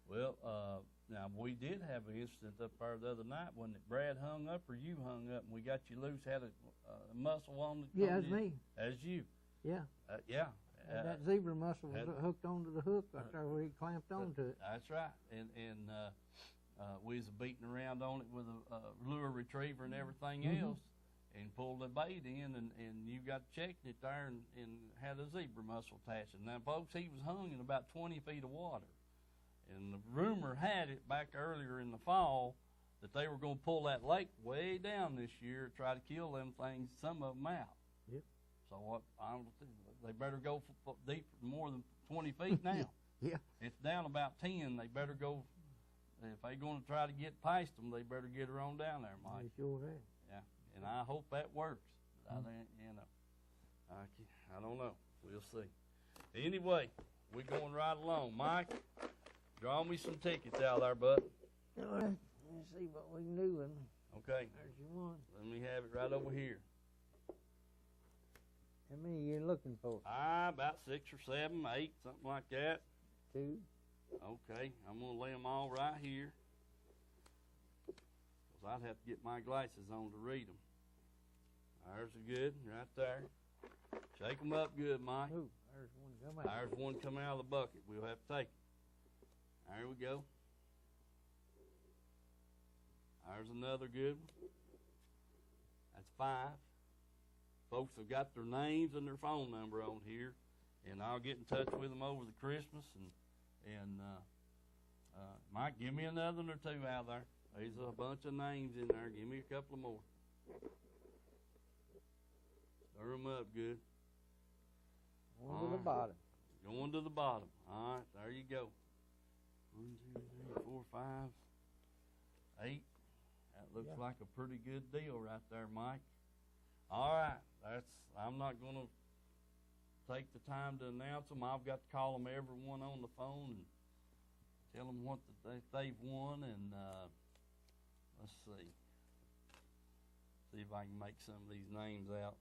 A: Well, now we did have an incident up there the other night when Brad hung up or you hung up, and we got you loose, had a muscle on it.
B: Yeah, that's me.
A: That's you.
B: Yeah.
A: Yeah,
B: That zebra mussel was
A: had-
B: hooked onto the hook right there where he clamped onto it.
A: That's right. And we was beating around on it with a lure retriever and everything else, and pulled the bait in, and you got checking it there and had a zebra mussel attached. Now, folks, he was hung in about 20 feet of water. And the rumor had it back earlier in the fall that they were going to pull that lake way down this year, try to kill them things, some of them out.
B: Yep.
A: So they better go deep more than 20 feet now.
B: Yeah.
A: It's down about 10. They better go. If they're going to try to get past them, they better get her on down there, Mike.
B: They sure have.
A: Yeah, and I hope that works. I think, I don't know. We'll see. Anyway, we're going right along. Mike, draw me some tickets out there, bud.
B: All right. Let's see what we can do with them.
A: Okay,
B: There's your one.
A: let me have it right over here.
B: How many you looking for?
A: About 6 or 7, 8, something like that.
B: 2.
A: Okay, I'm going to lay them all right here. Because I'd have to get my glasses on to read them. There's a good, right there. Shake them up good, Mike.
B: Ooh, there's one come out.
A: There's one come out of the bucket. We'll have to take it. There we go. There's another good one. That's 5. Folks have got their names and their phone number on here, and I'll get in touch with them over the Christmas. And Mike, give me another one or 2 out there. There's a bunch of names in there. Give me a couple of more. Stir them up good.
B: One to the bottom.
A: Going to the bottom. All right, there you go. 1, 2, 3, 4, 5, 8. That looks like a pretty good deal right there, Mike. All right, I'm not going to take the time to announce them. I've got to call them everyone on the phone and tell them what they've won, and let's see if I can make some of these names out.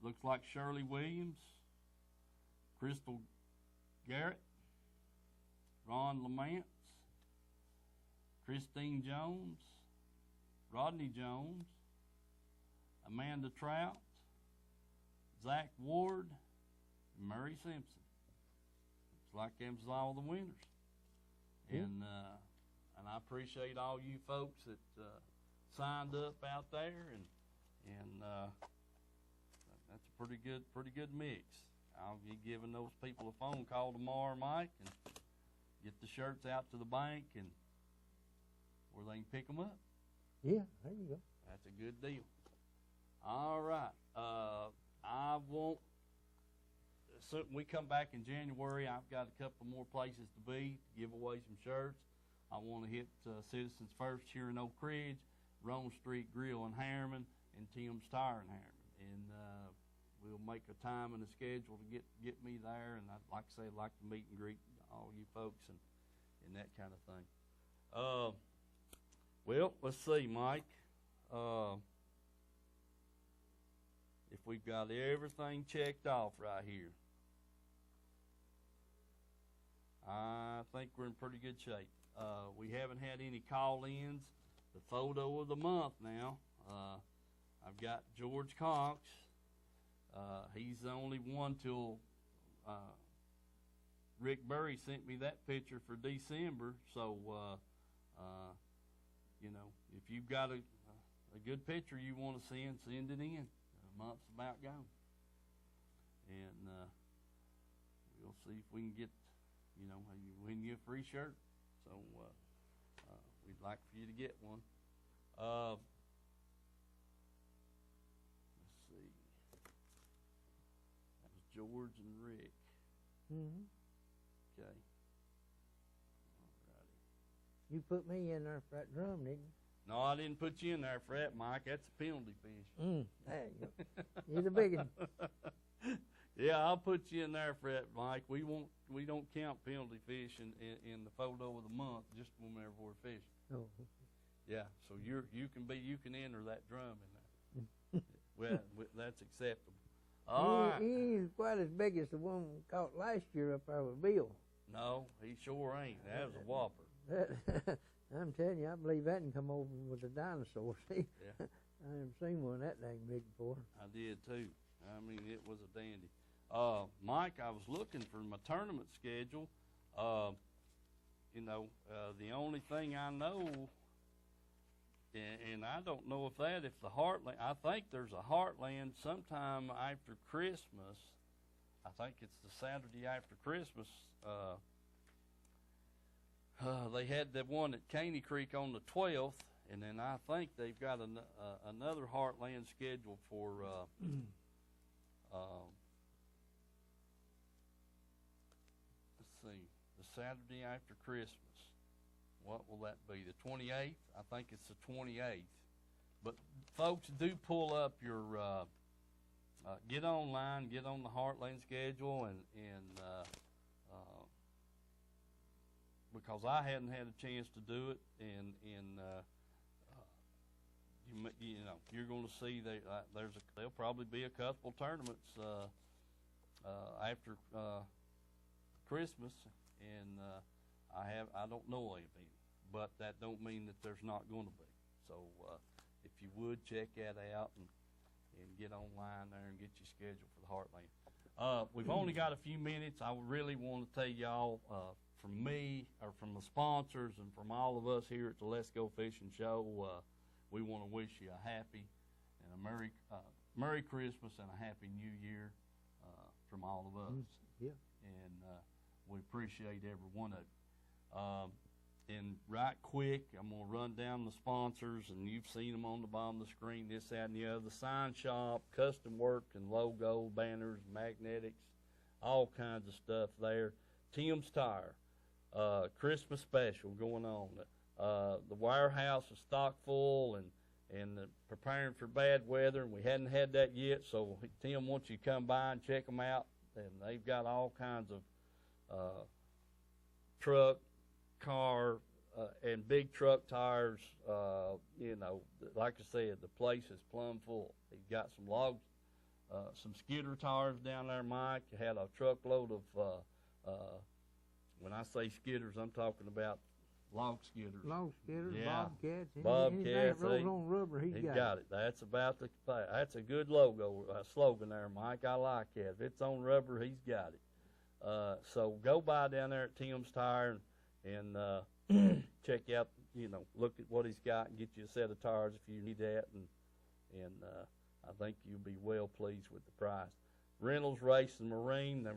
A: Looks like Shirley Williams, Crystal Garrett, Ron Lamance, Christine Jones, Rodney Jones, Amanda Trout, Zach Ward, and Murray Simpson. Looks like them's all the winners. And I appreciate all you folks that signed up out there, and that's a pretty good mix. I'll be giving those people a phone call tomorrow, Mike, and get the shirts out to the bank and where they can pick them up.
B: Yeah, there you go.
A: That's a good deal. All right. I won't. So we come back in January. I've got a couple more places to be, to give away some shirts. I want to hit Citizens First here in Oak Ridge, Rome Street Grill in Harriman, and Tim's Tire in Harriman. And we'll make a time and a schedule to get me there. And I'd like to meet and greet all you folks and that kind of thing. Well, let's see, Mike. If we've got everything checked off right here, I think we're in pretty good shape. We haven't had any call-ins. The photo of the month now, I've got George Cox. He's the only one till Rick Burry sent me that picture for December. So, if you've got a good picture you want to send it in. A month's about gone. And we'll see if we can get, win you a free shirt. So we'd like for you to get one. Let's see. That was George and Rick.
B: Mm-hmm.
A: Okay. Alrighty.
B: You put me in there for that drum, didn't you?
A: No, I didn't put you in there for that, Mike. That's a penalty fish.
B: There you go. You're the big one.
A: Yeah, I'll put you in there for that, Mike. We don't count penalty fish in the photo of the month, just whenever we're fishing.
B: Oh.
A: Yeah, so you can enter that drum in there. Well, that's acceptable. All right.
B: He ain't quite as big as the one we caught last year up there with Bill.
A: No, he sure ain't. That was a whopper.
B: I'm telling you, I believe that can come over with a dinosaur. See?
A: Yeah.
B: I haven't seen one that dang big before.
A: I did too. I mean, it was a dandy. Mike, I was looking for my tournament schedule. The only thing I know, and I don't know if the Heartland, I think there's a Heartland sometime after Christmas. I think it's the Saturday after Christmas. They had the one at Caney Creek on the 12th, and then I think they've got another Heartland scheduled for let's see, the Saturday after Christmas. What will that be? The 28th? I think it's the 28th. But folks, do pull up your get online, get on the Heartland schedule, and because I hadn't had a chance to do it, and you're going to see there'll probably be a couple tournaments after Christmas, and I don't know of any, but that don't mean that there's not going to be. So if you would check that out and get online there and get your schedule for the Heartland. We've only got a few minutes. I really want to tell y'all from me, or from the sponsors, and from all of us here at the Let's Go Fishing Show, we want to wish you a happy and a Merry Christmas and a Happy New Year from all of us.
B: Yeah.
A: And we appreciate every one of you. And right quick, I'm going to run down the sponsors, and you've seen them on the bottom of the screen, this, that, and the other. The sign shop, custom work and logo, banners, magnetics, all kinds of stuff there. Tim's Tire, Christmas special going on. The warehouse is stock full and preparing for bad weather, and we hadn't had that yet, so Tim wants you to come by and check them out. And they've got all kinds of truck, car, and big truck tires. Like I said, the place is plumb full. He's got some logs, some skidder tires down there, Mike. He had a truckload of, when I say skidders, I'm talking about log skidders.
B: Log skidders,
A: Yeah.
B: Bobcats.
A: Bobcats,
B: Anything that rolls on rubber, he's got it.
A: That's a good logo, slogan there, Mike. I like that. If it's on rubber, he's got it. So go by down there at Tim's Tire and check out, look at what he's got and get you a set of tires if you need that. And I think you'll be well pleased with the price. Reynolds Race and Marine.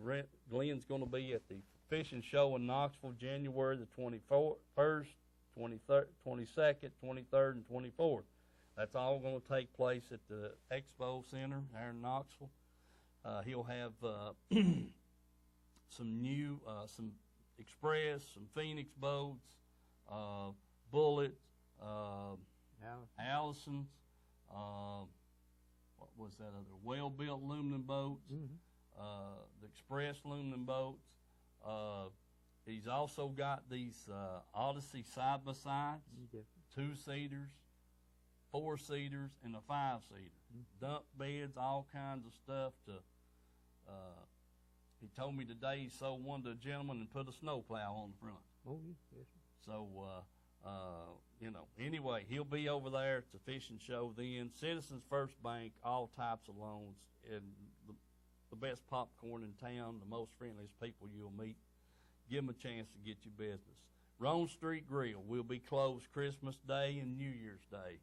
A: Glenn's going to be at the Fishing Show in Knoxville, January the 21st, 23rd, 22nd, 23rd, and 24th. That's all going to take place at the Expo Center there in Knoxville. He'll have some new, some Express, some Phoenix boats, Bullet, Allison's, what was that other? Well-built aluminum boats, the Express aluminum boats. He's also got these Odyssey side-by-sides, 2-seaters, 4-seaters, and a 5-seater. Dump beds, all kinds of stuff to. He told me today he sold one to a gentleman and put a snowplow on the front.
B: Oh, yes, sir.
A: So, anyway, he'll be over there at the fishing show then. Citizens First Bank, all types of loans, and the best popcorn in town, the most friendliest people you'll meet. Give them a chance to get your business. Rome Street Grill will be closed Christmas Day and New Year's Day.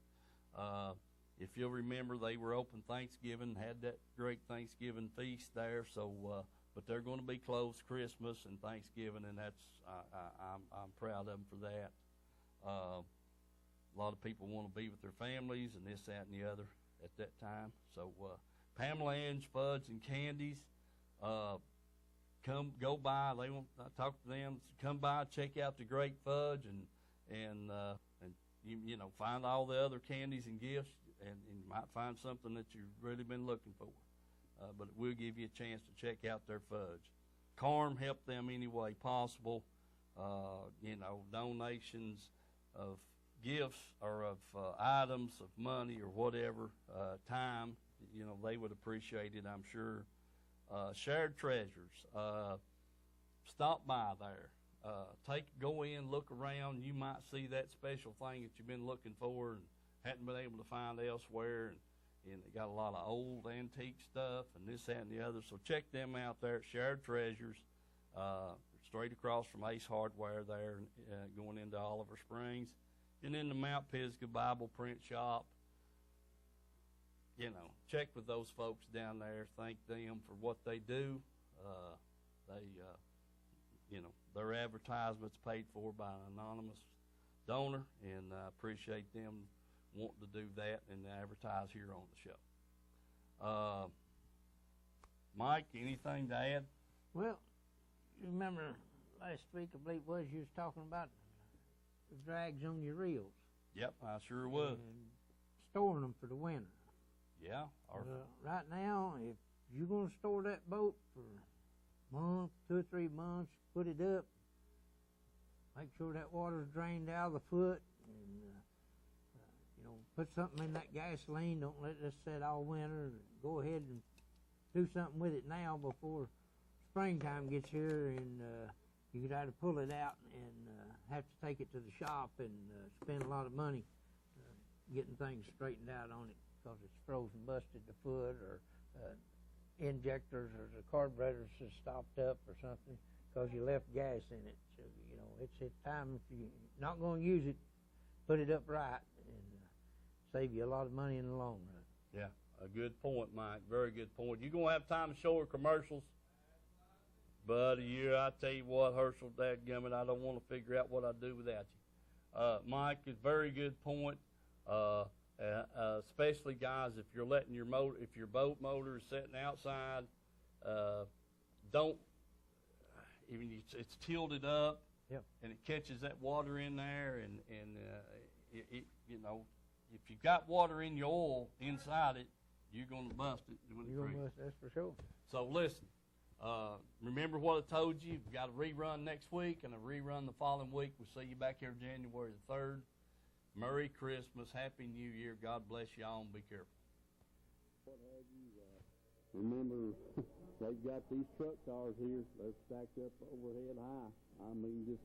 A: If you'll remember, they were open Thanksgiving, had that great Thanksgiving feast there. So, but they're going to be closed Christmas and Thanksgiving, and that's I'm proud of them for that. A lot of people want to be with their families and this, that, and the other at that time. So, Pamela Ann's Fudge and Candies, come go by. They want I talk to them. Come by, check out the great fudge, and you find all the other candies and gifts, and you might find something that you've really been looking for. But it will give you a chance to check out their fudge. Carm help them any way possible. Donations of gifts or of items, of money or whatever, time. They would appreciate it, I'm sure. Shared Treasures. Stop by there. Go in, look around. You might see that special thing that you've been looking for and hadn't been able to find elsewhere. and they got a lot of old antique stuff and this, that, and the other. So check them out there at Shared Treasures, straight across from Ace Hardware there, going into Oliver Springs, and in the Mount Pisgah Bible Print Shop. You know, check with those folks down there. Thank them for what they do. You know, their advertisement's paid for by an anonymous donor, and I appreciate them wanting to do that and advertise here on the show. Mike, anything to add?
B: Well, you remember last week, I believe it was, you was talking about the drags on your reels.
A: Yep, I sure was.
B: And storing them for the winter.
A: Yeah.
B: Right now, if you're going to store that boat for a month, 2 or 3 months, put it up, make sure that water's drained out of the foot, and you know, put something in that gasoline. Don't let it sit all winter. Go ahead and do something with it now before springtime gets here, and you could either pull it out and have to take it to the shop and spend a lot of money getting things straightened out on it because it's frozen, busted the foot, or injectors or the carburetors has stopped up or something because you left gas in it. So, you know, it's time, if you're not going to use it, put it up right and save you a lot of money in the long run.
A: Yeah, a good point, Mike. Very good point. You going to have time to show her commercials? Buddy, I tell you what, Herschel, dadgummit, I don't want to figure out what I'd do without you. Mike, is very good point. Especially, guys, if you're letting your boat motor is sitting outside, don't, even it's tilted up,
B: yep,
A: and it catches that water in there, and you know, if you've got water in your oil inside it, you're going to bust it.
B: You're going to bust, that's for sure.
A: So listen, remember what I told you. We've got a rerun next week and a rerun the following week. We'll see you back here January the 3rd. Merry Christmas, Happy New Year. God bless y'all, and be careful.
D: What have you, remember, they've got these truck cars here. They're stacked up overhead high. I mean, just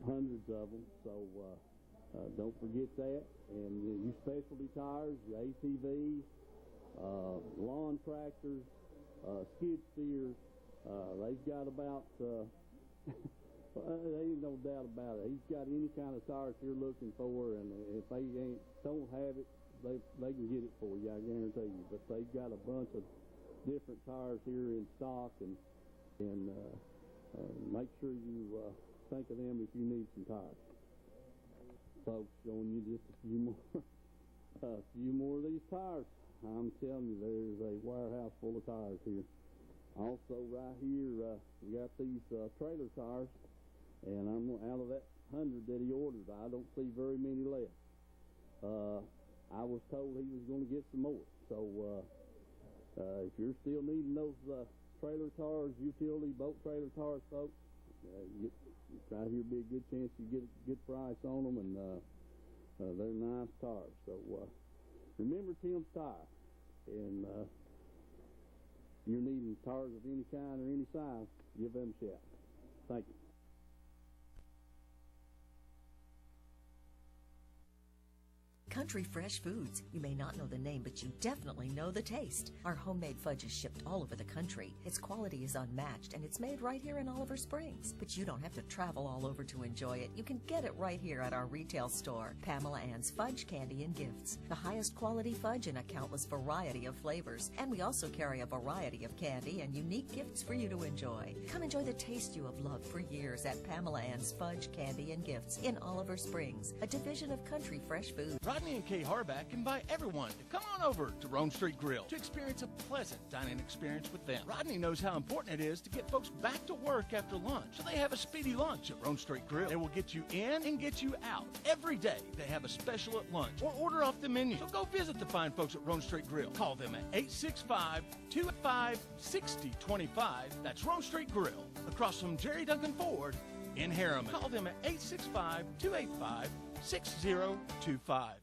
D: hundreds of them. So don't forget that. And you specialty tires, your ATVs, lawn tractors, skid steers. They've got about... there ain't no doubt about it. He's got any kind of tires you're looking for, and if they don't have it, they can get it for you, I guarantee you. But they've got a bunch of different tires here in stock, and make sure you think of them if you need some tires. Folks, showing you just a few more of these tires. I'm telling you, there's a warehouse full of tires here. Also, right here, we got these trailer tires. And I'm out of that 100 that he ordered, I don't see very many left. I was told he was going to get some more. So if you're still needing those trailer tires, utility boat trailer tires, folks, right here be a good chance you get a good price on them, and they're nice tires. So remember Tim's Tire, and if you're needing tires of any kind or any size, give them a shout. Thank you.
F: Country Fresh Foods. You may not know the name, but you definitely know the taste. Our homemade fudge is shipped all over the country. Its quality is unmatched, and it's made right here in Oliver Springs. But you don't have to travel all over to enjoy it. You can get it right here at our retail store, Pamela Ann's Fudge, Candy, and Gifts. The highest quality fudge in a countless variety of flavors. And we also carry a variety of candy and unique gifts for you to enjoy. Come enjoy the taste you have loved for years at Pamela Ann's Fudge, Candy, and Gifts in Oliver Springs, a division of Country Fresh Foods.
G: Rodney and Kay Harback invite everyone to come on over to Roan Street Grill to experience a pleasant dining experience with them. Rodney knows how important it is to get folks back to work after lunch, so they have a speedy lunch at Roan Street Grill. They will get you in and get you out. Every day they have a special at lunch or order off the menu. So go visit the fine folks at Roan Street Grill. Call them at 865-285-6025. That's Roan Street Grill, across from Jerry Duncan Ford in Harriman. Call them at 865-285-6025.